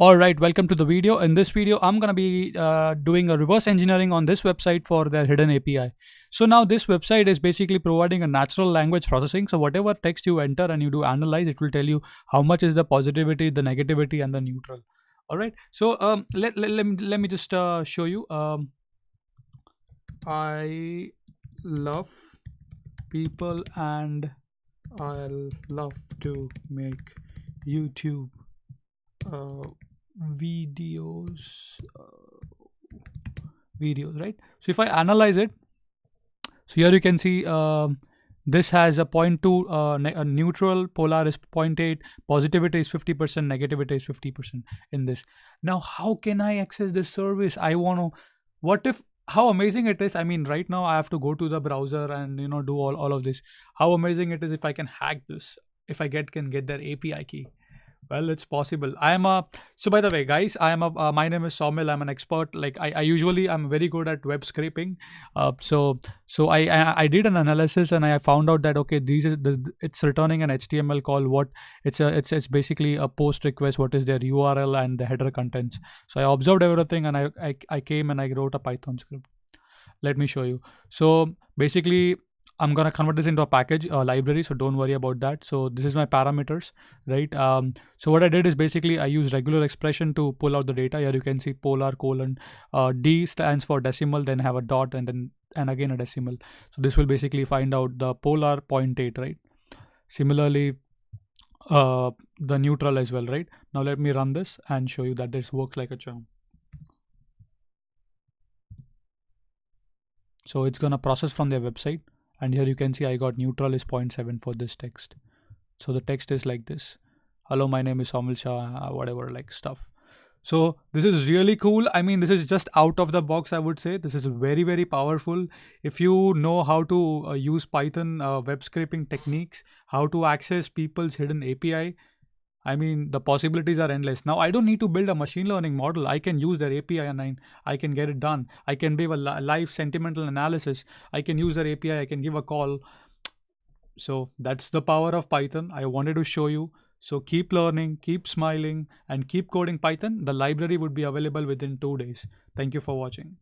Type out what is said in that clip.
All right, welcome to the video. In this video, I'm going to be doing a reverse engineering on this website for their hidden API. So now this website is basically providing a natural language processing. So whatever text you enter and you do analyze, it will tell you how much is the positivity, the negativity, and the neutral. All right. So let me just show you. I love people and I'll love to make YouTube uh, videos videos, right? So if I analyze it, so here you can see this has a 0.2 a neutral, polar is 0.8, positivity is 50%, negativity is 50% in this. Now how can I access this service? I want to, what if, how amazing it is. I mean, right now I have to go to the browser and do all of this. How amazing it is if I can hack this, if I can get their API key. Well, it's possible. I am a, so by the way, guys, I am a, my name is Somil. I'm an expert. Like I usually, I'm very good at web scraping. So I did an analysis and I found out that, okay, it's returning an HTML call. What it's basically a post request. What is their URL and the header contents. So I observed everything and I came and I wrote a Python script. Let me show you. So basically, I'm gonna convert this into a package, a library, so don't worry about that. So this is my parameters, right? So what I did is basically I use regular expression to pull out the data. Here you can see polar colon, D stands for decimal, then have a dot and again a decimal. So this will basically find out the polar 0.8, right? Similarly, the neutral as well, right? Now let me run this and show you that this works like a charm. So it's gonna process from their website. And here you can see I got neutral is 0.7 for this text. So the text is like this. Hello, my name is Somil Shah, whatever, like stuff. So this is really cool. I mean, this is just out of the box, I would say. This is very, very powerful. If you know how to use Python web scraping techniques, how to access people's hidden API, I mean, the possibilities are endless. Now, I don't need to build a machine learning model. I can use their API and I can get it done. I can give a live sentimental analysis. I can use their API. I can give a call. So that's the power of Python. I wanted to show you. So keep learning, keep smiling, and keep coding Python. The library would be available within 2 days. Thank you for watching.